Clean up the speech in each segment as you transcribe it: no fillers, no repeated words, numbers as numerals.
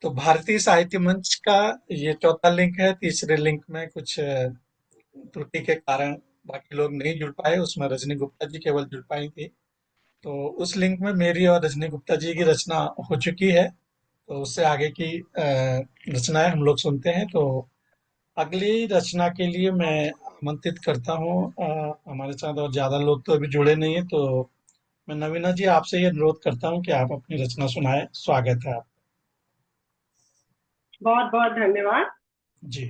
तो भारतीय साहित्य मंच का ये चौथा लिंक है। तीसरे लिंक में कुछ त्रुटि के कारण बाकी लोग नहीं जुड़ पाए, उसमें रजनी गुप्ता जी केवल जुड़ पाई थी। तो उस लिंक में मेरी और रजनी गुप्ता जी की रचना हो चुकी है। तो उससे आगे की रचनाएं हम लोग सुनते हैं। तो अगली रचना के लिए मैं आमंत्रित करता हूँ, हमारे साथ और ज्यादा लोग तो अभी जुड़े नहीं है, तो मैं नवीना जी आपसे ये अनुरोध करता हूँ कि आप अपनी रचना सुनाएं। स्वागत है आप। बहुत बहुत धन्यवाद। जी।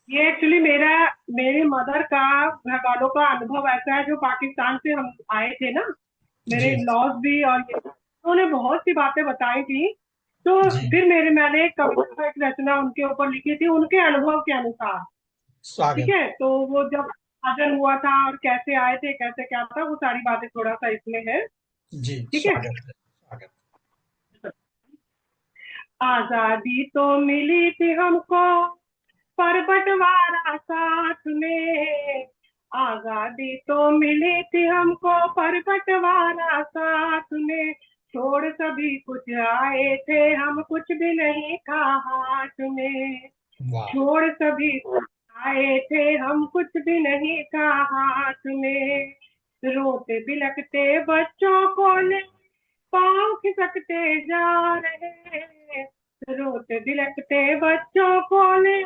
ये एक्चुअली मेरे मदर का, घर वालों का अनुभव ऐसा है, जो पाकिस्तान से हम आए थे ना, मेरे जी। लॉज भी, और उन्होंने बहुत सी बातें बताई थी। तो जी। फिर मैंने एक कविता, एक रचना उनके ऊपर लिखी थी, उनके अनुभव के अनुसार। ठीक स्वागत। है, तो वो जब विभाजन हुआ था और कैसे आए थे, कैसे क्या था, वो सारी बातें थोड़ा सा इसमें है। जी। ठीक है। स्वागत है, स्वागत। आजादी तो मिली थी हमको, पर बंटवारा साथ में। आजादी तो मिली थी हमको, पर बंटवारा साथ में। छोड़ सभी कुछ आए थे हम, कुछ भी नहीं था हाथ में। वाह। छोड़ सभी कुछ आए थे हम, कुछ भी नहीं था हाथ में। रोते बिलखते बच्चों को ले, पाँव खिसकते जा रहे हैं। रोते बिलखते बच्चों को ले,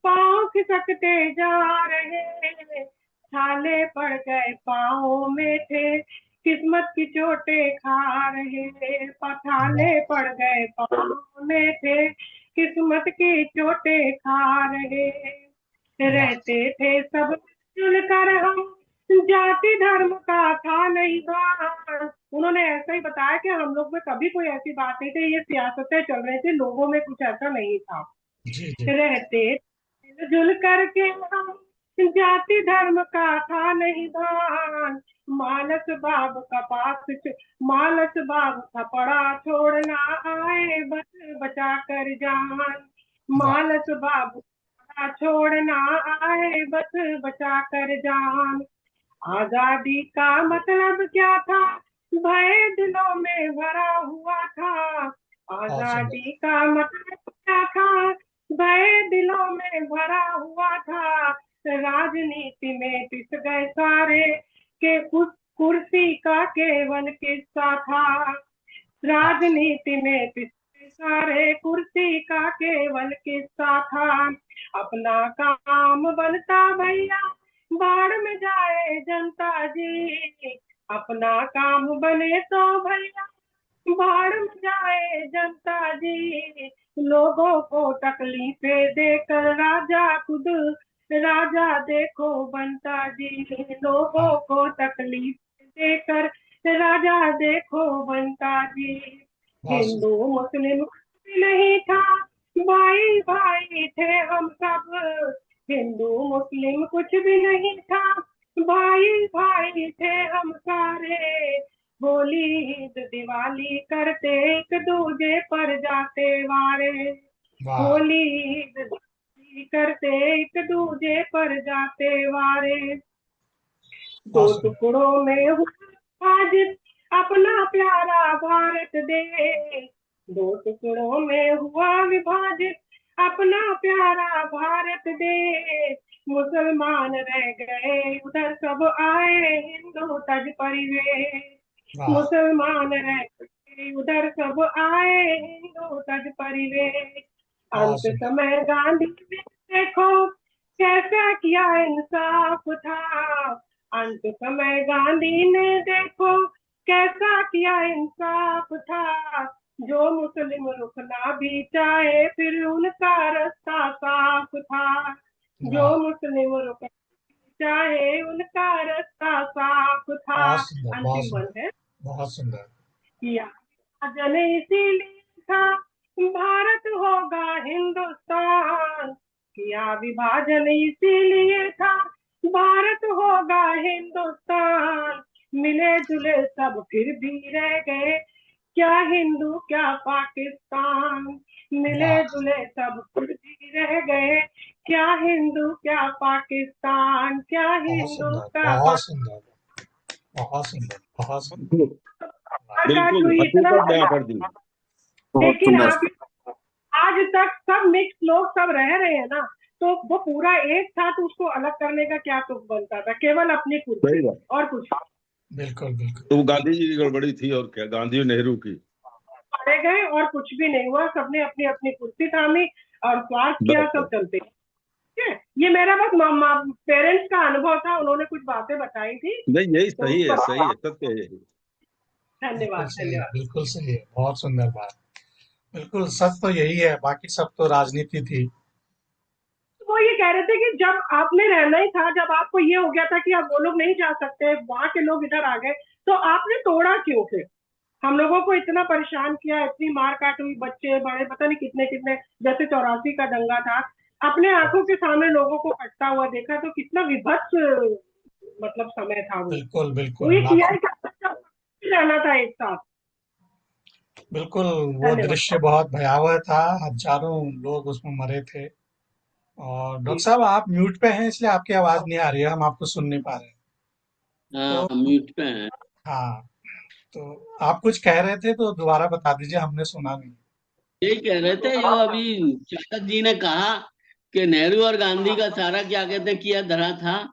पाँव खिसकते जा रहे हैं। छाले पड़ गए पाँव में थे, किस्मत की चोटें खा रहे हैं। पथाले वाह। पड़ गए पाँव में थे, किस्मत की चोटें खा रहे हैं। वाह। रहते थे सब मिलजुल कर हम, जाति धर्म का था नहीं भान। उन्होंने ऐसा ही बताया कि हम लोग में कभी कोई ऐसी बात नहीं थी, ये सियासतें चल रही थी, लोगों में कुछ ऐसा नहीं था। जी। जी। रहते मिलजुल करके हम, जाति धर्म का था नहीं भान। मानस बाब का मानस बाब का पड़ा छोड़ना आए, बच बचा कर जान। वाह। मानस बाब का छोड़ना आए, बच बचा कर जान। आजादी का मतलब क्या था, भय दिलों में भरा हुआ था। बहुत सुंदर। आजादी का मतलब क्या था, भय दिलों में भरा हुआ था। राजनीति में पिस गए सारे, के उस कुर्सी का केवल किस्सा था। हाँ। राजनीति में पिछले सारे, कुर्सी का केवल किस्सा था। अपना काम बनता भैया, बाढ़ में जाए जनता जी। अपना काम बने तो भैया, बाढ़ में जाए जनता जी। लोगों को तकलीफें देकर राजा खुद, राजा देखो बनता जी। लोगों हाँ। को तकलीफ देकर राजा देखो बनता जी। बहुत हिंदू सुंदर। मुस्लिम कुछ नहीं था, भाई भाई थे हम सब। हिंदू मुस्लिम कुछ भी नहीं था, भाई भाई थे हम सारे। होली ईद दिवाली करते, एक दूजे पर जाते वारे। वाह। होली ईद दिवाली करते, एक दूजे पर जाते वारे। दो बहुत सुंदर। टुकड़ों में हुआ आज अपना प्यारा भारत देश। दो टुकड़ों में हुआ विभाजित अपना प्यारा भारत देश। मुसलमान रह गए उधर, सब आए हिंदू तज परिवेश। वाह। मुसलमान रह गए उधर, सब आए हिंदू तज परिवेश। बहुत अंत सुंदर। समय गांधी ने देखो, कैसा किया इंसाफ था। अंत समय गांधी ने देखो, कैसा किया इंसाफ था। जो मुस्लिम रुकना भी चाहे, फिर उनका रास्ता साफ था। जो वाह। मुस्लिम रुकना चाहे, उनका रास्ता साफ था। बहुत सुंदर। बहुत अंतिम सुंदर। बंद है। बहुत सुंदर। किया जन इसीलिए था, भारत होगा हिंदुस्तान। किया विभाजन इसीलिए था, भारत होगा हिंदुस्तान। मिले जुले सब फिर भी रह गए, क्या हिंदू क्या पाकिस्तान। मिले वाह। जुले सब फिर भी रह गए, क्या हिंदू क्या पाकिस्तान। क्या बहुत हिंदू सुंदर। क्या बहुत पाकिस्तान। सुंदर। बहुत सुंदर। बहुत सुंदर। वाह। बात बिल्कुल हुई इतना, हकीकत बयां कर दी। बहुत लेकिन सुंदर। आप आज तक सब मिक्स लोग सब रह रहे हैं ना, तो वो पूरा एक था तो उसको अलग करने का क्या तुक बनता था, केवल अपनी सही कुर्सी बात। और कुछ नहीं। बिल्कुल बिल्कुल। तो वो गांधी जी की गड़बड़ी थी और क्या, गांधी और नेहरू की। पड़े गए और कुछ भी नहीं हुआ, सबने अपनी अपनी कुर्सी थामी और स्वार्थ किया, बस सब बस। चलते हैं। ठीक है, ये मेरा बस पेरेंट्स का अनुभव था, उन्होंने कुछ बातें बताई थी नहीं यही तो सही उस है, पर। सही है, सत्य है यही। बिल्कुल धन्यवाद सही है, धन्यवाद। बिल्कुल सही है, बहुत सुंदर बात। बिल्कुल सच तो यही है, बाकी सब तो राजनीति थी। वो ये कह रहे थे कि जब आपने रहना ही था, जब आपको ये हो गया था कि अब वो लोग नहीं जा सकते, वहां के लोग इधर आ गए, तो आपने तोड़ा क्यों फिर? हम लोगों को इतना परेशान किया, इतनी मार काट हुई, बच्चे बड़े पता नहीं कितने कितने, जैसे 84 का दंगा था, अपने आंखों के सामने लोगों को कटता हुआ देखा, तो कितना विभत्स मतलब समय था बिल्कुल वो बिल्कुल, ये किया लाखों। ही रहना था एक साथ। बिल्कुल, वो धन्यवाद दृश्य बहुत भयावह था, हजारों लोग उसमें मरे थे। और डॉक्टर जी। साहब आप म्यूट पे हैं, इसलिए आपकी आवाज नहीं आ रही है, हम आपको सुन नहीं पा रहे हैं। हाँ, तो म्यूट पे है। हाँ, तो आप कुछ कह रहे थे तो दोबारा बता दीजिए, हमने सुना नहीं। यही कह रहे थे जो अभी चाटक जी ने कहा कि नेहरू और गांधी का सारा क्या कहते हैं किया धरा था।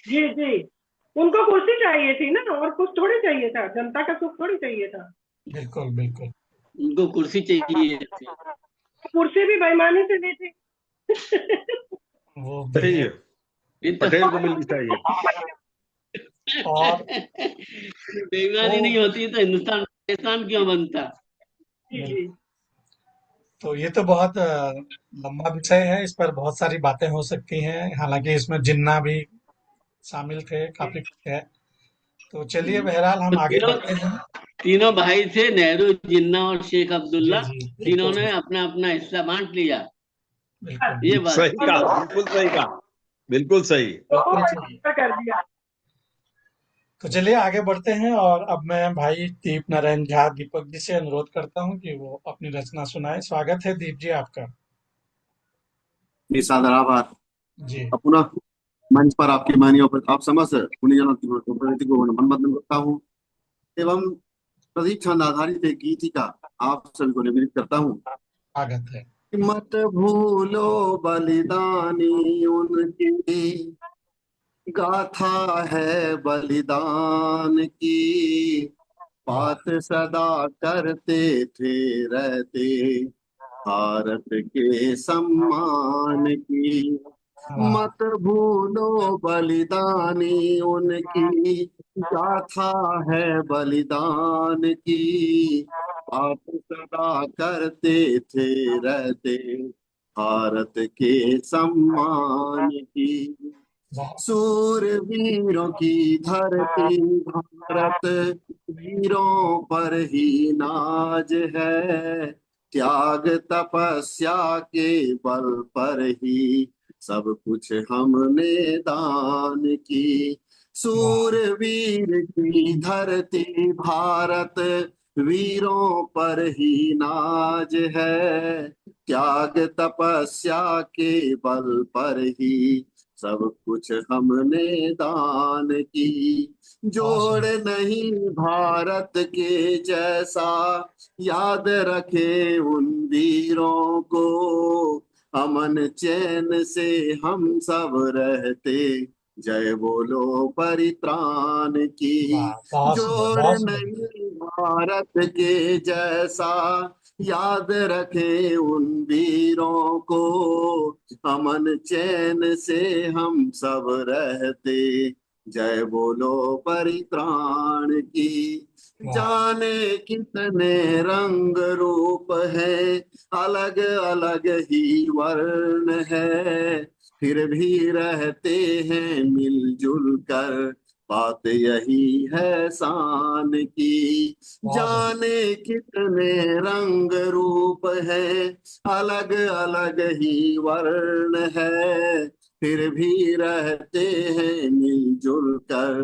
जी जी, उनको कुर्सी चाहिए थी ना, और कुछ थोड़ी चाहिए था, जनता का सुख थोड़ी चाहिए था। बिल्कुल बिल्कुल। उनको कुर्सी चाहिए थी। कुर्सी भी बेईमानी से दी थी। वो भी सही है। है, ये तो पटेल को मिलनी चाहिए। और बेईमानी नहीं वो होती तो हिंदुस्तान पाकिस्तान क्यों बनता। जी बिल्कुल। जी। तो ये तो बहुत लंबा विषय है, इस पर बहुत सारी बातें हो सकती हैं, हालांकि इसमें जिन्ना भी शामिल थे, काफी कुछ है। तो चलिए बहरहाल तो हम आगे तीनों बढ़ते हैं। तीनों भाई थे, नेहरू, जिन्ना और शेख जी अब्दुल्ला। जी, तीनों बिल्कुल ने अपना अपना हिस्सा बांट लिया। बिल्कुल ये बिल्कुल। बात सही थी। कहा, बिल्कुल सही कहा, बिल्कुल सही। बिल्कुल सही। कर दिया। तो चलिए आगे बढ़ते हैं, और अब मैं भाई दीप नारायण झा दीपक जी से अनुरोध करता हूँ कि वो अपनी रचना सुनाए। स्वागत है दीप जी आपका। मी सादर आभार। जी। पुनः मंच पर आपके माननीय आप समस्त गुणीजनों की उपस्थिति को नमन बंदन करता हूँ एवं प्रदीप छंद आधारित एक गीतिका आप सभी को निवेदित करता हूँ। स्वागत है। मत भूलो बलिदानी उनकी, गाथा है बलिदान की, वाह। बात सदा करते थे रहते भारत के सम्मान की। वाह। मत भूलो बलिदानी उनकी, गाथा है बलिदान की, बात सदा करते थे रहते भारत के सम्मान की। बहुत। सूरवीरों की धरती भारत, वीरों पर ही नाज है, त्याग तपस्या के बल पर ही सब कुछ हमने दान की। वाह। सूरवीर की धरती भारत, वीरों पर ही नाज है, त्याग तपस्या के बल पर ही सब कुछ हमने दान की। बहुत जोड़ सुंदर। नहीं भारत के जैसा, याद रखे उन वीरों को, अमन चैन से हम सब रहते, जय बोलो परित्राण की। वाह, बहुत सुंदर, जोड़ बहुत सुंदर। नहीं भारत के जैसा, याद रखे उन वीरों को, अमन चैन से हम सब रहते, जय बोलो परित्राण की। वाह। जाने कितने रंग रूप है, अलग अलग ही वर्ण है, फिर भी रहते हैं मिलजुल कर, बात यही है शान की। बहुत बढ़िया। जाने कितने रंग रूप है, अलग अलग ही वर्ण है, फिर भी रहते हैं मिलजुल कर,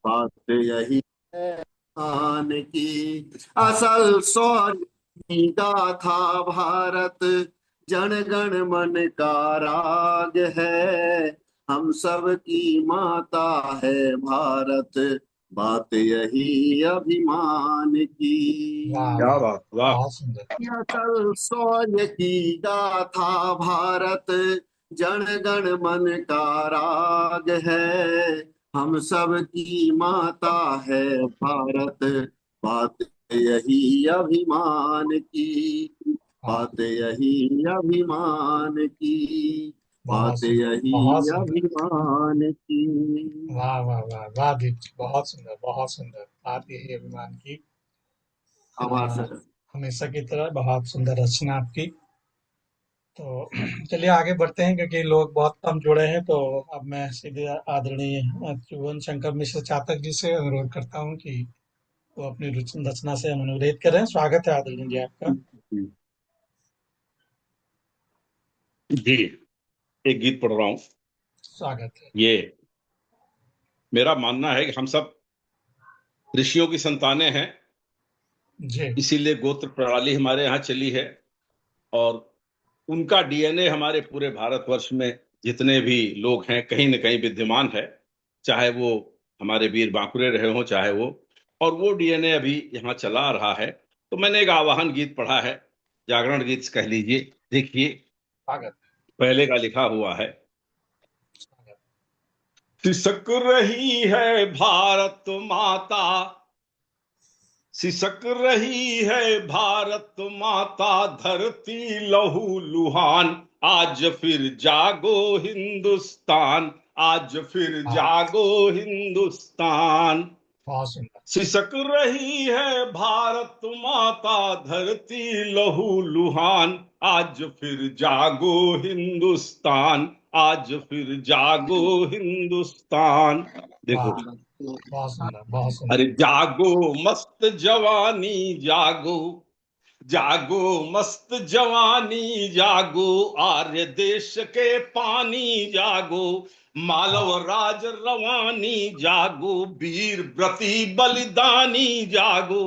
बात यही है आन की। असल स्वर्ण गाथा भारत, जन गण मन का राग है, हम सब की माता है भारत, बात यही अभिमान की। वाह क्या वाह, बात, वाह। बहुत सुंदर। यह कल शौर्य की गाथा भारत, जन गण मन का राग है। हम सब की माता है भारत, बात यही अभिमान की। वाह, बात यही अभिमान की। बहुत बात सुंदर, यही बहुत सुंदर। अभिमान की। वाह वाह वाह वाह दीप जी, बहुत सुंदर, बहुत सुंदर। बात यही अभिमान की। आभार अ, सर। हमेशा की तरह बहुत सुंदर रचना आपकी। तो चलिए आगे बढ़ते हैं, क्योंकि लोग बहुत कम जुड़े हैं। तो अब मैं सीधे आदरणीय त्रिभुवन शंकर मिश्र चातक जी से अनुरोध करता हूँ कि वो अपनी रचना से हम अनुरोध करें। स्वागत है आदरणीय जी आपका। जी, एक गीत पढ़ रहा हूँ। स्वागत है। ये मेरा मानना है कि हम सब ऋषियों की संतानें हैं, जी। इसीलिए गोत्र प्रणाली हमारे यहाँ चली है। और उनका डीएनए हमारे पूरे भारतवर्ष में जितने भी लोग हैं कहीं न कहीं विद्यमान है, चाहे वो हमारे वीर बांकुरे रहे हों, चाहे वो, और वो डीएनए अभी यहाँ चला आ रहा है। तो मैंने एक आवाहन गीत पढ़ा है, जागरण गीत कह लीजिए। देखिए, स्वागत पहले का लिखा हुआ है। स्वागत। सिसक रही है भारत माता, सिसक रही है भारत माता, धरती लहू लुहान, आज फिर जागो हिंदुस्तान, आज फिर हाँ, जागो हिंदुस्तान। बहुत सुंदर। सिसक रही है भारत माता, धरती लहू लुहान, आज फिर जागो हिंदुस्तान, आज फिर जागो हिंदुस्तान। देखो, वाह, बहुत सुंदर, बहुत अरे सुंदर। जागो मस्त जवानी जागो, जागो मस्त जवानी जागो, आर्य देश के पानी जागो, मालव वाह राज रवानी जागो, वीर व्रती बलिदानी जागो,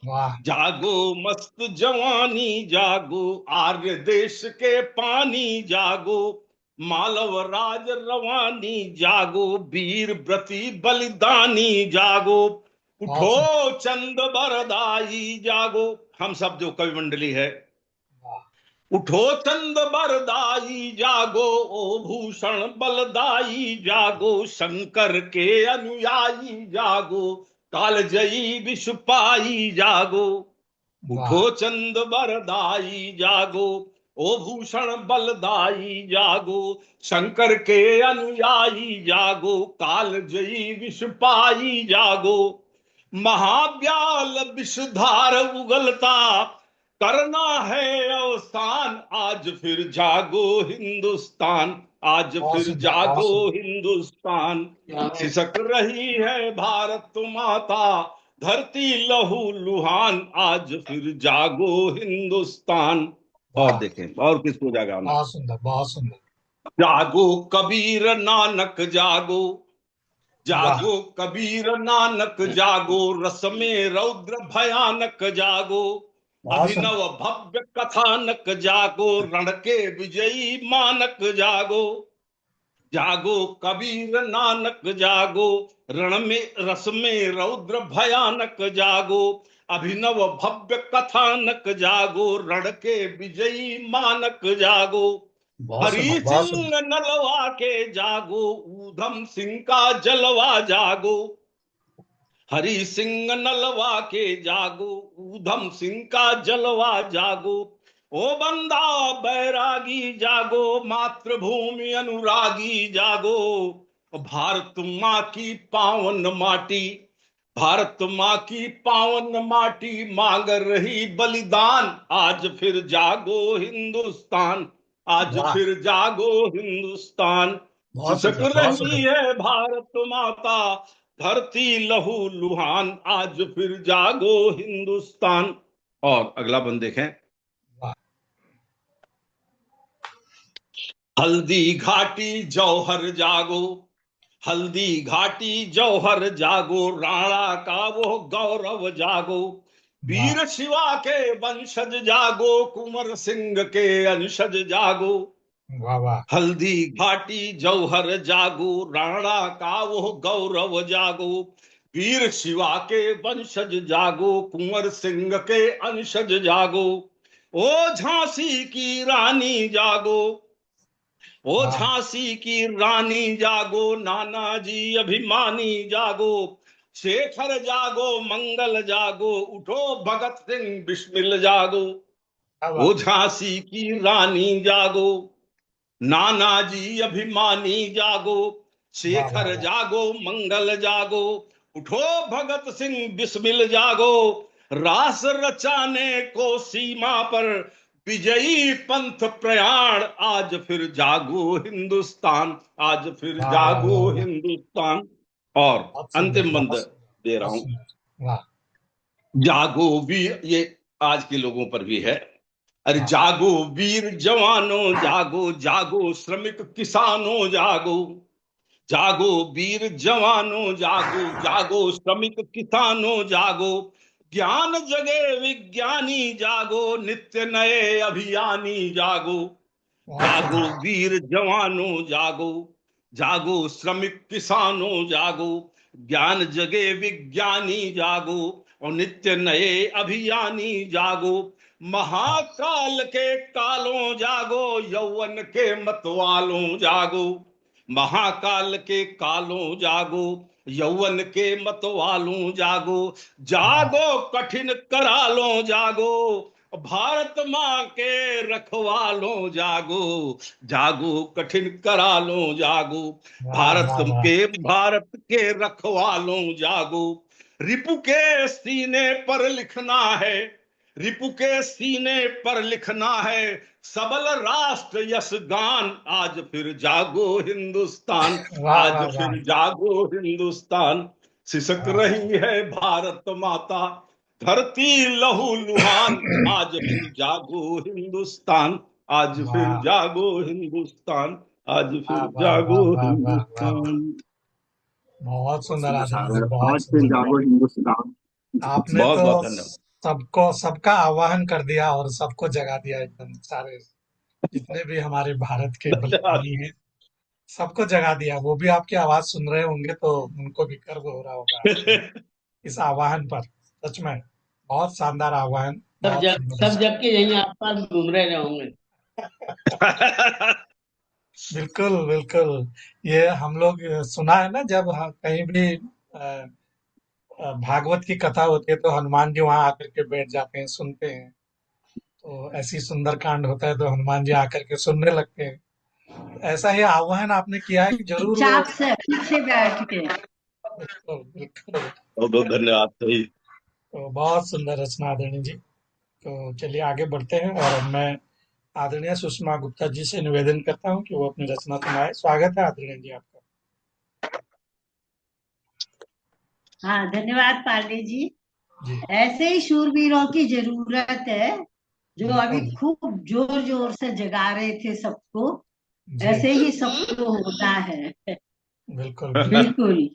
वाह जागो मस्त जवानी जागो, आर्य देश के पानी जागो, मालव राज रवानी जागो, वीर व्रती बलिदानी जागो, बहुत उठो सुंदर। चंद बरदाई जागो। हम सब जो कवि मंडली है, वाह उठो चंद बरदाई जागो, ओ भूषण बलदाई जागो, शंकर के अनुयायी जागो, कालजयी विश्व पाई जागो। वाह। उठो चंद बरदाई जागो, ओ भूषण बलदाई जागो, शंकर के अनुयायी जागो, कालजयी विश्व पाई जागो। महाव्याल विषधार उगलता, करना है अवसान, आज फिर जागो हिंदुस्तान, आज बहुत फिर सुंदर, बहुत जागो सुंदर। हिंदुस्तान। सिसक रही है भारत माता, धरती लहू लुहान, आज फिर जागो हिंदुस्तान। और वाह, देखें, और किसको जागाना। बहुत सुंदर, बहुत सुंदर। जागो कबीर नानक जागो, वाह, जागो कबीर नानक जागो, रस में रौद्र भयानक जागो, बहुत अभिनव सुंदर। भव्य कथानक जागो, रण के विजयी मानक जागो, जागो कबीर नानक जागो, रण में रस में रौद्र भयानक जागो, अभिनव भव्य कथानक जागो, रण के विजयी मानक जागो, बहुत हरि सुंदर, बहुत सुंदर। सिंह नलवा के जागो, ऊधम सिंह का जलवा जागो, हरि सिंह नलवा के जागो, ऊधम सिंह का जलवा जागो, ओ बंदा बैरागी जागो, मातृभूमि अनुरागी जागो, भारत माँ की पावन माटी, भारत माँ की पावन माटी मांग रही बलिदान, आज फिर जागो हिंदुस्तान, आज वाह, फिर जागो हिंदुस्तान। बहुत सिसक सुंदर, बहुत रही सुंदर। है भारत माता, धरती लहू लुहान, आज फिर जागो हिंदुस्तान। और अगला बंद देखें। वाह हल्दी घाटी जौहर जागो, हल्दी घाटी जौहर जागो, राणा का वो गौरव जागो, वाह वीर शिवा के वंशज जागो, कुंवर सिंह के अंशज जागो, वाह वाह। हल्दी घाटी जौहर जागो, राणा का वो गौरव जागो, वीर शिवा के वंशज जागो, कुंवर सिंह के अंशज जागो, ओ झांसी की रानी जागो, ओ वाह झांसी की रानी जागो, नानाजी अभिमानी जागो, शेखर जागो, मंगल जागो, उठो भगत सिंह बिस्मिल जागो, क्या ओ बात है। झांसी की रानी जागो, नानाजी अभिमानी जागो, वाह वाह शेखर वाह जागो, मंगल जागो, उठो भगत सिंह बिस्मिल जागो, रास रचाने को सीमा पर विजयी पंथ प्रयाण, आज फिर जागो हिंदुस्तान, आज फिर वाह वाह जागो वाह वाह। हिंदुस्तान। और बहुत सुंदर अंतिम बहुत मंत्र सुंदर दे रहा बहुत हूं। सुंदर। वाह जागो वीर, ये आज के लोगों पर भी है। अरे वाह जागो वीर जवानों जागो, जागो श्रमिक किसानों जागो, जागो वीर जवानों जागो, जागो श्रमिक किसानों जागो, ज्ञान जगे विज्ञानी जागो, नित्य नए अभियानी जागो, बहुत जागो सुंदर। वीर जवानों जागो, जागो श्रमिक किसानों जागो, ज्ञान जगे विज्ञानी जागो, और नित्य नए अभियानी जागो, महाकाल के कालों जागो, यौवन के मतवालों जागो, महाकाल के कालों जागो, यौवन के मतवालों जागो, वाह जागो कठिन करालों जागो, भारत माँ के रखवालों जागो, जागो कठिन करालों जागो, वाह वाह वाह। भारत के रखवालों जागो, रिपु के सीने पर लिखना है, रिपु के सीने पर लिखना है, सबल राष्ट्र यश गान, आज फिर जागो हिंदुस्तान, वाह आज वाह वाह फिर जागो हिंदुस्तान, सिसक वाह रही है भारत माता, धरती लहू लुहान, आज फिर जागो हिंदुस्तान, आज फिर वाह जागो हिंदुस्तान, आज वाह फिर वाह जागो वाह वाह वाह वाह वाह। हिंदुस्तान। बहुत बहुत सुंदर सुंदर आदरणीय साहब जी है। बहुत आज फिर सुंदर। जागो हिंदुस्तान। आपने बहुत तो बहुत धन्यवाद। सबको सबका आह्वान कर दिया और सबको जगा दिया एकदम सारे जितने भी हमारे भारत के धन्यवाद। बलिदानी हैं सबको जगा दिया। वो भी आपकी आवाज सुन रहे होंगे तो उनको भी गर्व हो रहा होगा आपके इस आह्वान पर। सच में बहुत शानदार आह्वान बहुत सुंदर सब जग के यहीं आसपास घूम रहे होंगे। बिल्कुल बिल्कुल। ये हम लोग सुना है ना जब कहीं भी भागवत की कथा होती है तो हनुमान जी वहां आकर के बैठ जाते हैं सुनते हैं। तो ऐसी सुंदर कांड होता है तो हनुमान जी आकर के सुनने लगते हैं। ऐसा ही आह्वान आपने किया है कि जरूर वो। चाक से पीछे बैठ के। बिल्कुल बिल्कुल। बहुत बहुत धन्यवाद। सही। तो बहुत सुंदर रचना आदरणीय जी। तो चलिए आगे बढ़ते हैं और अब मैं आदरणीय सुषमा गुप्ता जी से निवेदन करता हूँ कि वो अपनी रचना सुनाए। स्वागत है आदरणीय जी आपका। हाँ, धन्यवाद पांडे जी। जी ऐसे ही शूरवीरों की जरूरत है जो अभी बिल्कुल। खूब जोर जोर से जगा रहे थे सबको। जी ऐसे ही सबको होना है। बिल्कुल बिल्कुल। बिल्कुल।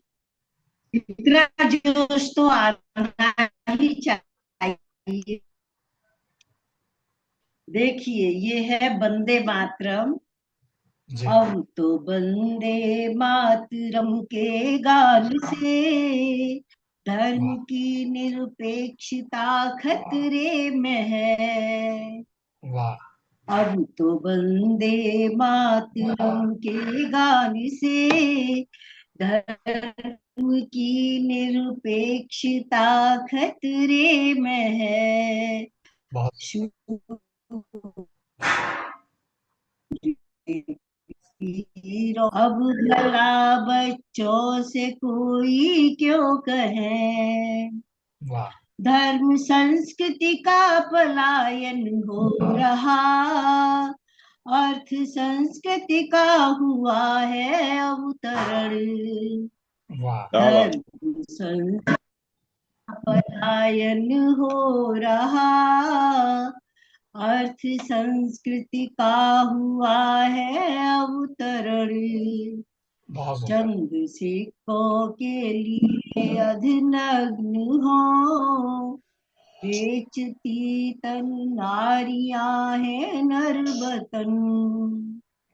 इतना जोश तो आना ही चाहिए। देखिए ये है वंदे मातरम। जी अब तो वंदे मातरम के गान से धर्म वाह की निरपेक्षता खतरे में है। वाह अब तो वंदे मातरम के गान से धर्म की निरपेक्षता खतरे में है। बहुत अब भला बच्चों से कोई क्यों कहे वाह धर्म संस्कृति का पलायन हो रहा। अर्थ संस्कृति का हुआ है अवतरण। वाह क्या बात। धर्म संस्कृति का पलायन हो रहा। अर्थ संस्कृति का हुआ है अवतरण। बहुत सुंदर। चंद सिक्कों के लिए अधनग्न हो बेचती तन नारियां है नर बतन।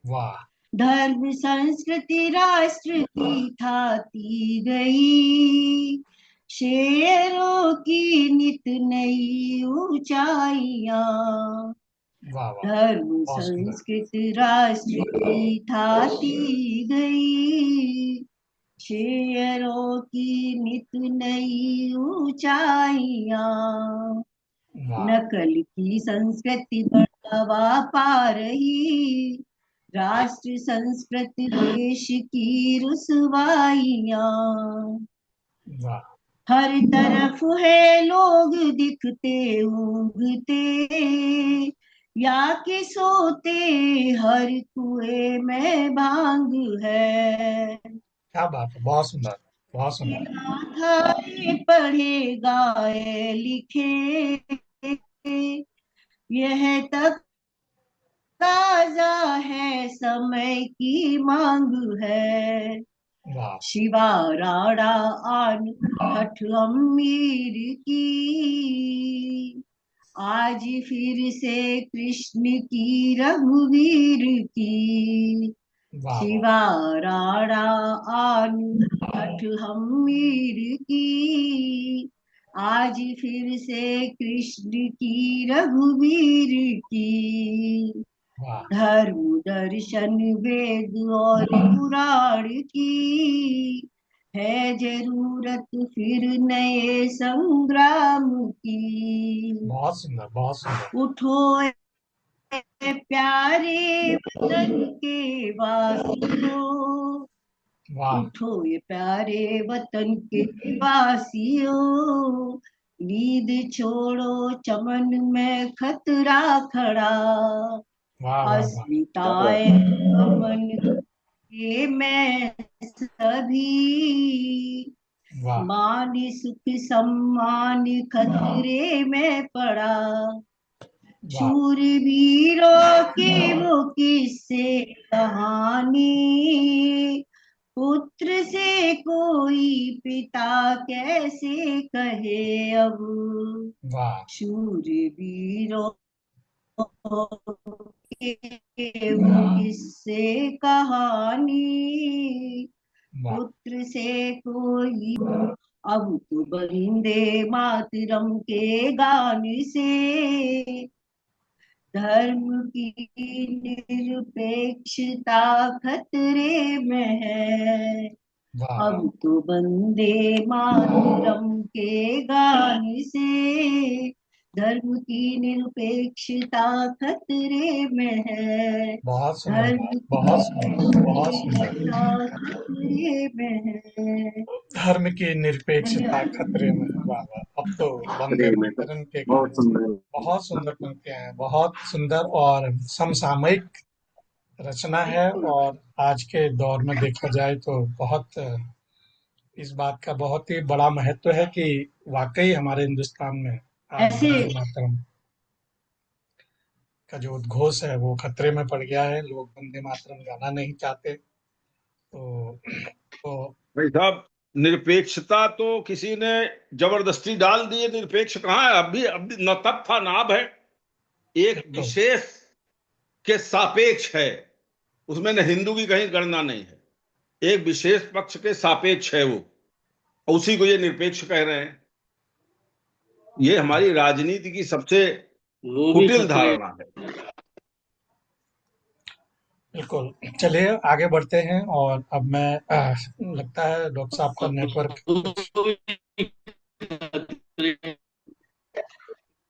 वाह धर्म संस्कृति राष्ट्र की थाती गई, शेरों की नित नई ऊंचाइयां। वाह वाह, धर्म बहुत सुंदर। संस्कृति राष्ट्र की थाती गई, शेरों की नित नई ऊंचाइयां। वाह नकल की संस्कृति बढ़ावा पा रही, राष्ट्र संस्कृति देश की रुसवाइयां। वाह, हर तरफ है लोग दिखते उगते, या कि सोते, हर कुएं में भांग है। क्या बात है, बहुत सुंदर, बहुत सुंदर। गाथाएं पढ़े गाए लिखे, यह तकाजा है, समय की मांग है। वाह शिवा राणा आन हठ अमीर की, आज फिर से कृष्ण की रघुवीर की। वाह वाह, शिवा राणा आन हठ अमीर की, आज फिर से कृष्ण की रघुवीर की। वाह धर्म दर्शन वेद और पुराण की, है जरूरत फिर नए संग्राम की। बहुत सुंदर, बहुत सुंदर। उठो ए प्यारे वतन के वासियों, वाह उठो ये प्यारे वतन के वासियों, नींद छोड़ो चमन में खतरा खड़ा। वाह वाह वाह, अस्मिताए अमन के में सभी, वाह मान सुख सम्मान खतरे में पड़ा। वाह, शूरवीरों की वो किस्से कहानी, पुत्र से कोई पिता कैसे कहे अब। वाह शूरवीरों के वो किस्से कहानी, वाह, पुत्र से कोई। अब तो बरिंदे मातरम के गान से, धर्म की निरपेक्षता खतरे में है। वाह अब तो वंदे मातरम के गान से, धर्म की निरपेक्षता खतरे में है। बहुत सुंदर, धर्म बहुत की सुंदर, बहुत सुंदर। निरपेक्षता खतरे में है। धर्म की निरपेक्षता खतरे में धन्यवाद। है। वाह वाह, अब तो वंदे अरे मैं तो मातरम के बहुत गाने से। सुंदर। बहुत सुंदर पंक्तियां हैं, बहुत सुंदर और समसामयिक रचना है। और आज के दौर में देखा जाए तो बहुत इस बात का बहुत ही बड़ा महत्व है कि वाकई हमारे हिंदुस्तान में आज ऐसे वंदे मातरम का जो उद्घोष है वो खतरे में पड़ गया है। लोग वंदे मातरम गाना नहीं चाहते। तो भाई साहब, निरपेक्षता तो किसी ने जबरदस्ती डाल दी है। निरपेक्ष कहाँ है? अभी न तब था ना अब है। एक बिल्कुल, विशेष के सापेक्ष है, उसमें न हिंदू की कहीं गणना नहीं है। एक विशेष पक्ष के सापेक्ष है वो, और उसी को ये निरपेक्ष कह रहे हैं। ये हमारी राजनीति की सबसे वो भी कुटिल खतरे धारणा है। बिल्कुल। चलिए आगे बढ़ते हैं। और अब मैं लगता है डॉक्टर साहब का नेटवर्क कुछ। वो भी खतरे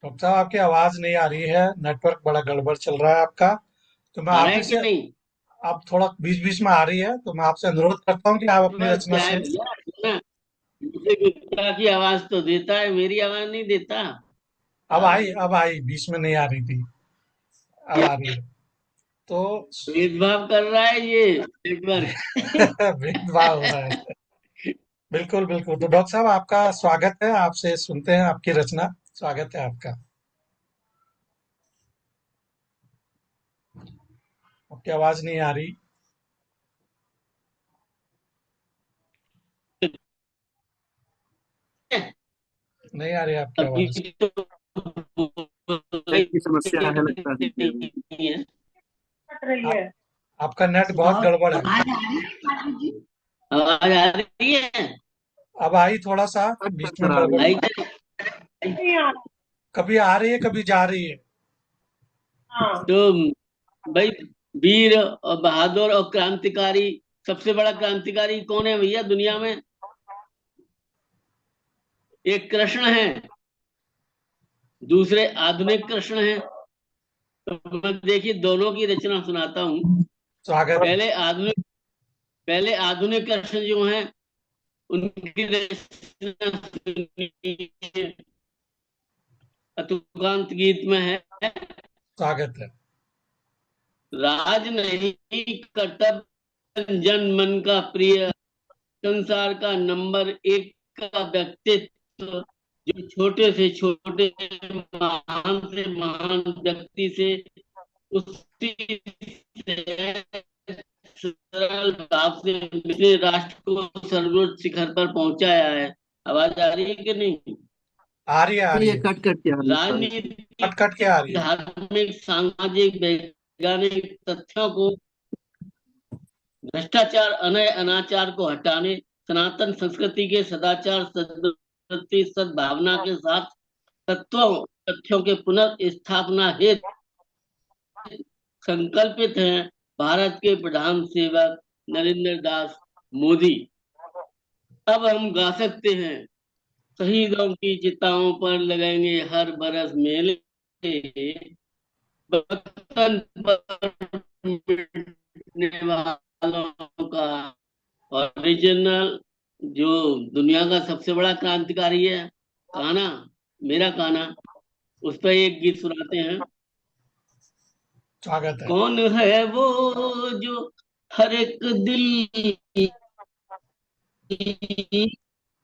डॉक्टर साहब आपकी आवाज नहीं आ रही है, नेटवर्क बड़ा गड़बड़ चल रहा है आपका। तो मैं आ आप रहा है ही कि से, नहीं? आप थोड़ा बीच बीच में आ रही है तो मैं आपसे अनुरोध करता हूँ कि आप अपनी बस रचना क्या है शेष। भैया, ना मुझे गुप्ता की आवाज तो देता है, मेरी आवाज नहीं देता। अब आई, अब आई, बीच में नहीं आ रही थी, अब आ रही है। तो भेदभाव कर रहा है ये नेटवर्क। भेदभाव हो रहा है। बिल्कुल बिल्कुल। तो डॉक्टर साहब आपका स्वागत है, आपसे सुनते हैं आपकी रचना। स्वागत है आपका। आपकी आवाज नहीं आ रही, नहीं आ रही है आपकी अभी आवाज। तो नेट की समस्या है लगता है। नहीं है। कट रही आप है। आपका नेट बहुत और गड़बड़ है। आवाज आ रही है पाटिल जी? आवाज आ रही है? अब आई थोड़ा सा, कट कट बीच कर में आ रही गड़बड़ है। आई हुआ। नहीं आ रहा। कभी आ रही है, कभी जा रही है। हाँ, तो भाई, वीर और बहादुर और क्रांतिकारी, सबसे बड़ा क्रांतिकारी कौन है भैया दुनिया में? एक कृष्ण है, दूसरे आधुनिक कृष्ण है। तो मैं देखिए दोनों की रचना सुनाता हूँ। स्वागत है। पहले आधुनिक कृष्ण जो हैं उनकी रचना सुनिए। अतुकांत गीत में है, स्वागत है। राज नहीं कर्तव्य जन मन का प्रिय, संसार का नंबर एक का व्यक्तित्व, जो छोटे से छोटे महान से महान व्यक्ति से उसी से सरल भाव से मिले राष्ट्र को सर्वोच्च शिखर पर पहुंचाया है। आवाज आ रही है कि नहीं? आ रही है, आ रही ये है। कट कट के आ रही है सारी। कट राजनीतिक, कट के आ रही है। धार्मिक, सामाजिक, वैज्ञानिक तथ्यों को, भ्रष्टाचार, अनय अनाचार को हटाने, सनातन संस्कृति के सदाचार, सद्वृत्ति, सद्भावना के साथ तत्वों तथ्यों के पुनर्स्थापना हेतु संकल्पित हैं भारत के प्रधान सेवक नरेंद्र दास मोदी। अब हम गा सकते हैं, शहीदों की चिताओं पर लगाएंगे हर बरस मेले, वतन पर मिटने वालों का ओरिजिनल, जो दुनिया का सबसे बड़ा क्रांतिकारी है, कान्हा, मेरा कान्हा, उस पर एक गीत सुनाते हैं। स्वागत है। कौन है वो जो हर एक दिल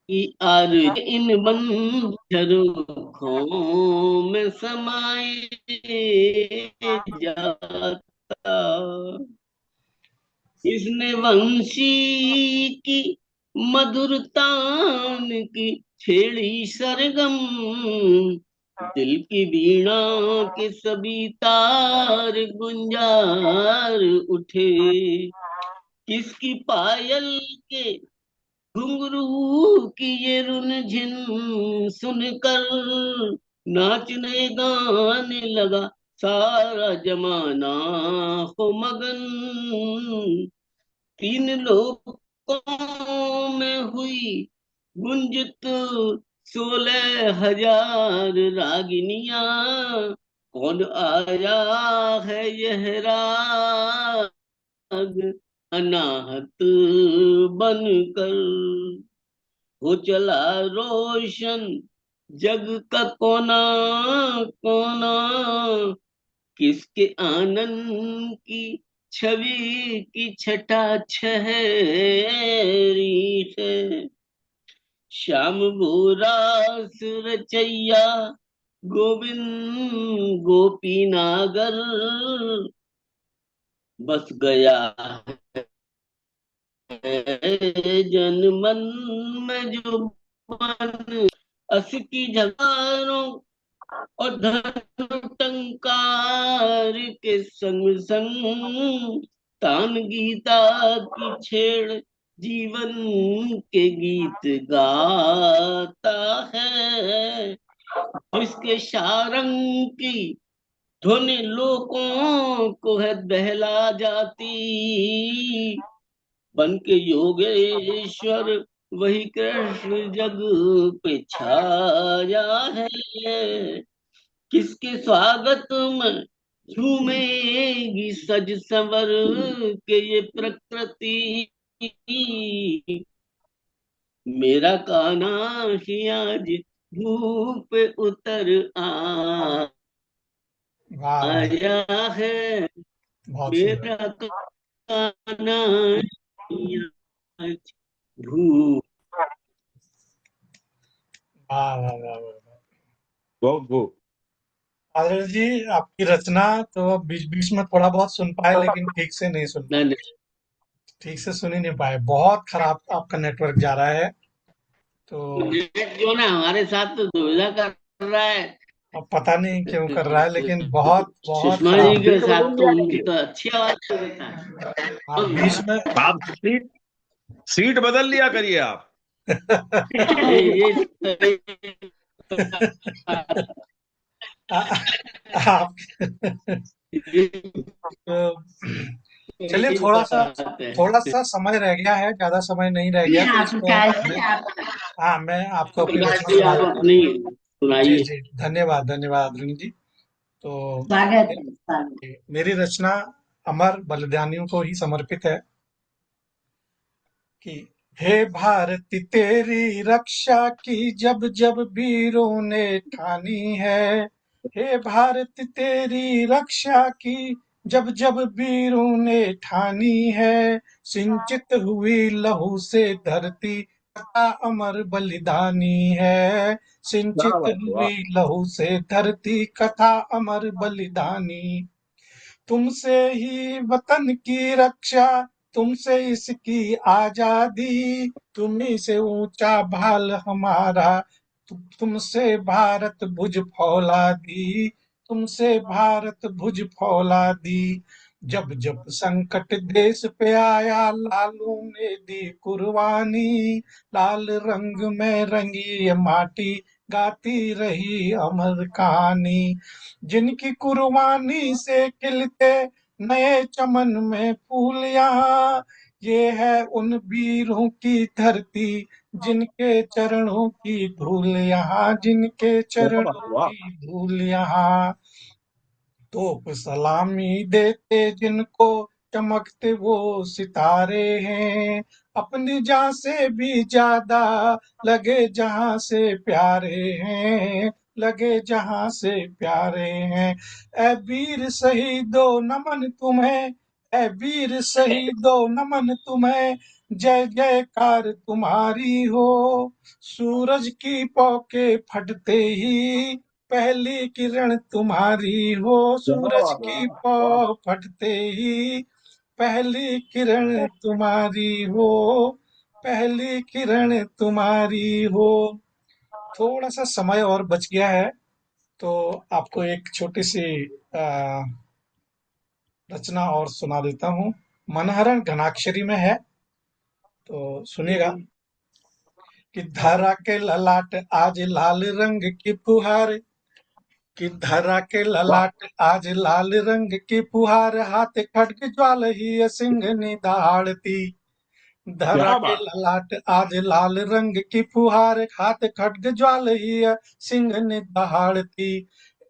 की आर इन बंधरों में समाए जाता, इसने वंशी की मधुर तान की छेड़ी सरगम, दिल की वीणा के सभी तार गुंजार उठे, किसकी पायल के घुंघरू की ये रुनझुन सुनकर नाचने गाने लगा सारा जमाना हो मगन, तीन लोकों में हुई गुंजित 16,000 रागिनियां, कौन आया है यह राग अनाहत बनकर, हो चला रोशन जग का कोना कोना, किसके आनंद की छवि की छटा छहरी है, श्याम भूरा सुरचैया गोविंद गोपी नागर, बस गया है जन मन में जो बन, अस की झगारों और धन टंकार के संग संग, तान गीता की छेड़ जीवन के गीत गाता है, जिसके शारंग की ध्वनि लोगों को है बहला जाती, बन के योगेश्वर वही कृष्ण जग पे छाया है, किसके स्वागत में झूमेगी सज संवर के ये प्रकृति, मेरा कान्हा ही आज धूप उतर वाह वाह, आया है, बहुत सुंदर। मेरा कान्हा ही आज धूप। वाह वाह वाह वाह वाह। बहुत बहुत आदर्श जी, आपकी रचना तो बीच बीच में थोड़ा बहुत सुन पाए, लेकिन ठीक से नहीं सुन पाए। ठीक से सुन ही नहीं पाए, बहुत खराब आपका नेटवर्क जा रहा है। तो नेट जो ना हमारे साथ तो दुविधा कर रहा है, अब पता नहीं क्यों कर रहा है, लेकिन बहुत बहुत सुषमा जी खराब। के साथ तो उनका अच्छी आवाज रहता हाँ, बीच में आप सीट बदल लिया करिए आप। है। ये आप चलिए, बात है। थोड़ा सा समय रह गया है, ज्यादा समय नहीं रह गया, तो हाँ इसको प्रकाश जी मैं, आप हाँ, मैं आपको अपनी प्रकाश रचना जी सुना आप देता हूँ। अपनी जी सुनाइए। जी, धन्यवाद धन्यवाद ऋणी जी। तो स्वागत है, स्वागत। मेरी रचना अमर बलिदानियों को ही समर्पित है कि हे भारत तेरी रक्षा की जब जब वीरों ने ठानी है। हे भारत तेरी रक्षा की जब जब वीरों ने ठानी है। सिंचित हुई लहू से धरती कथा अमर बलिदानी है। क्या सिंचित बात है, वाह। हुई लहू से धरती कथा अमर बलिदानी। तुमसे ही वतन की रक्षा, तुमसे इसकी आजादी, तुम्ही से ऊंचा भाल हमारा, तुमसे भारत भुज फौलादी, तुमसे भारत भुज फौलादी। जब जब संकट देश पे आया लालों ने दी कुर्बानी। लाल रंग में रंगी ये माटी, गाती रही अमर कहानी। जिनकी कुर्बानी से खिलते नए चमन में फूल यहाँ, ये है उन वीरों की धरती, जिनके चरणों की धूल यहाँ, जिनके क्या बात चरणों है, वाह। की धूल यहाँ। तोप सलामी देते जिनको, चमकते वो सितारे हैं। अपनी जान से भी ज्यादा लगे जहां से प्यारे हैं, लगे जहां से प्यारे हैं। ए वीर शहीदो नमन तुम्हें, ए वीर शहीदो नमन तुम्हें, जय जयकार तुम्हारी हो। सूरज की पौके फटते ही पहली किरण तुम्हारी हो। क्या सूरज बात की है, पौ वाह। फटते ही पहली किरण तुम्हारी हो, पहली किरण तुम्हारी हो। थोड़ा सा समय और बच गया है, तो आपको एक छोटी सी आ, रचना और सुना देता हूँ। मनहरण घनाक्षरी में है, तो सुनिएगा कि धरा के ललाट आज लाल रंग की फुहार, कि धरा के वाह, ललाट आज लाल रंग की फुहार, हाथ खड्ग ज्वाल ही सिंघनी दहाड़ती। धरा क्या के बात। ललाट आज लाल रंग की फुहार, हाथ खड्ग ज्वाल ही सिंघनी दहाड़ती।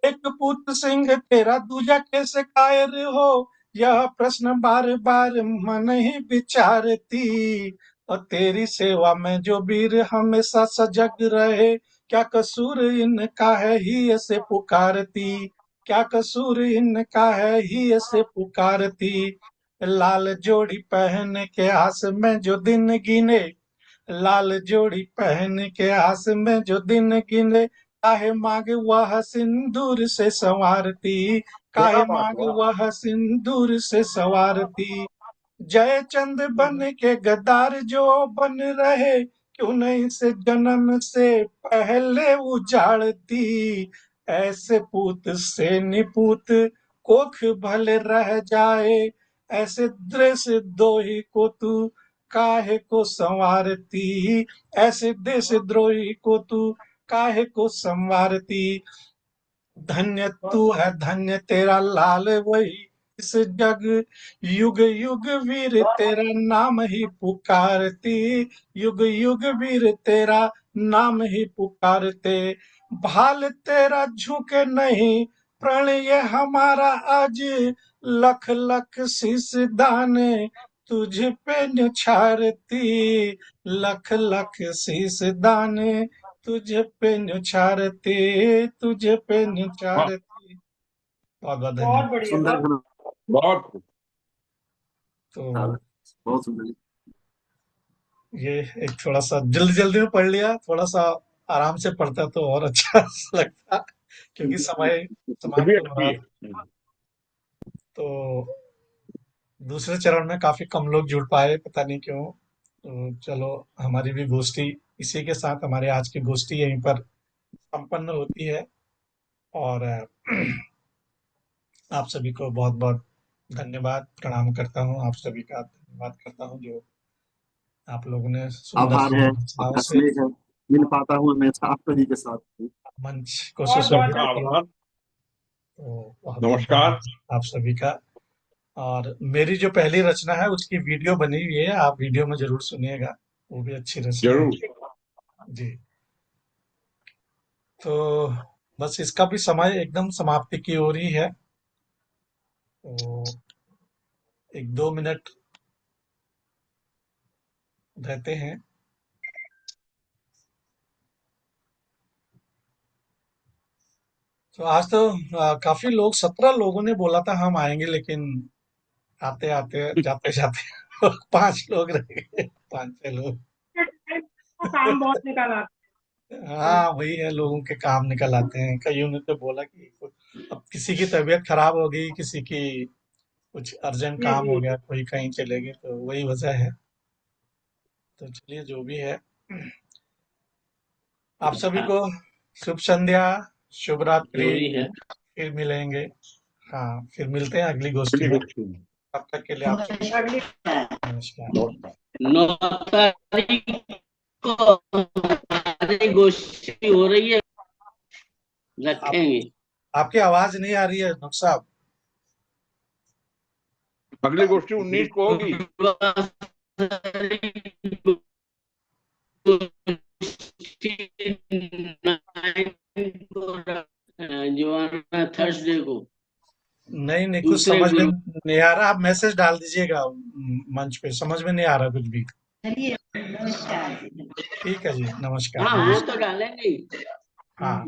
एक पुत्र सिंह तेरा दूजा कैसे कायर हो, यह प्रश्न बार बार मन ही विचारती। और तेरी सेवा में जो वीर हमेशा सजग रहे, क्या कसूर इनका है ही ऐसे पुकारती। क्या कसूर इनका है ही ऐसे पुकारती। लाल जोड़ी पहन के आस में जो दिन गिने, लाल जोड़ी पहन के आस में जो दिन गिने, काहे मांग वह सिंदूर से संवारती, क्या काहे बात, मांग वाह। वह सिंदूर से संवारती। जय चंद बन के गद्दार जो बन रहे, क्यों नहीं इसे जन्म से पहले उजाड़ती। ऐसे पूत से निपूत कोख भले रह जाए, ऐसे दृश्य दोही को तू काहे को संवारती। ऐसे देश द्रोही को तू काहे को संवारती। धन्य तू है धन्य तेरा लाल वही इस जग, युग युग वीर तेरा नाम ही पुकारती। युग युग वीर तेरा नाम ही पुकारते। भाल तेरा झुके नहीं, प्रण ये हमारा आज, लख लख शीस दाने तुझ पे न्योछारती। लख लख शीस दाने तुझ पे न्योछारती, तुझ पे वाह, न्योछारती। बहुत बहुत बहुत धन्यवाद। बढ़िया, सुंदर बहुत गाना बहुत। था। तो बहुत सुंदर। ये एक थोड़ा सा जल्दी जल्दी में पढ़ लिया, थोड़ा सा आराम से पढ़ता तो और अच्छा लगता, क्योंकि समय ये भी समाप्त हो अच्छी रहा है। था। तो दूसरे चरण में काफी कम लोग जुड़ पाए, पता नहीं क्यों। तो चलो, हमारी भी गोष्ठी इसी के साथ, हमारे आज की गोष्ठी यहीं पर संपन्न होती है। और आप सभी को बहुत बहुत धन्यवाद प्रणाम करता हूँ। आप सभी का धन्यवाद करता हूँ जो आप लोगों ने सुंदर आभार है, सुंदर रचनाओं आपका से स्नेह है, मिल पाता हूँ मैं आप सभी के साथ। मंच को बहुत बहुत सुशोभित आपका किया। आभार। तो बहुत बहुत नमस्कार। धन्यवाद आप सभी का। और मेरी जो पहली रचना है उसकी वीडियो बनी हुई है, आप वीडियो में जरूर सुनिएगा, वो भी अच्छी रचना है जरूर। जी। तो बस इसका भी समय एकदम समाप्ति की ओर ही है, तो एक दो मिनट रहते हैं। तो आज तो काफी लोग, 17 लोगों ने बोला था हम आएंगे, लेकिन आते आते जाते जाते 5 लोग रह गए, 5-6 लोग। काम बहुत निकल आता है। हाँ वही है, लोगों के काम निकल आते हैं। कईयों ने तो बोला कि अब किसी की तबीयत खराब हो गई, किसी की कुछ अर्जेंट जी काम हो जी। गया, कोई कहीं चले गए, तो वही वजह है। तो चलिए जो भी है, आप सभी को शुभ संध्या, शुभ रात्रि। जो भी है फिर मिलेंगे। हाँ फिर मिलते हैं अगली गोष्ठी अगली में। गोष्ठी में। तब तक के लिए आप सभी को अगली नमस्कार। नमस्कार। 9 तारीख को हमारी गोष्ठी हो रही है, आप रखेंगे। आपकी आवाज नहीं आ रही है नक साहब। अगली गोष्ठी 19 को होगी। जो आना थर्सडे को नहीं नहीं, कुछ दूसरे समझ में गुरु। नहीं आ रहा, आप मैसेज डाल दीजिएगा मंच पे, समझ में नहीं आ रहा कुछ भी। चलिए नमस्कार। ठीक है जी, नमस्कार हाँ वो नमस्कार। तो डालेंगे ही। हाँ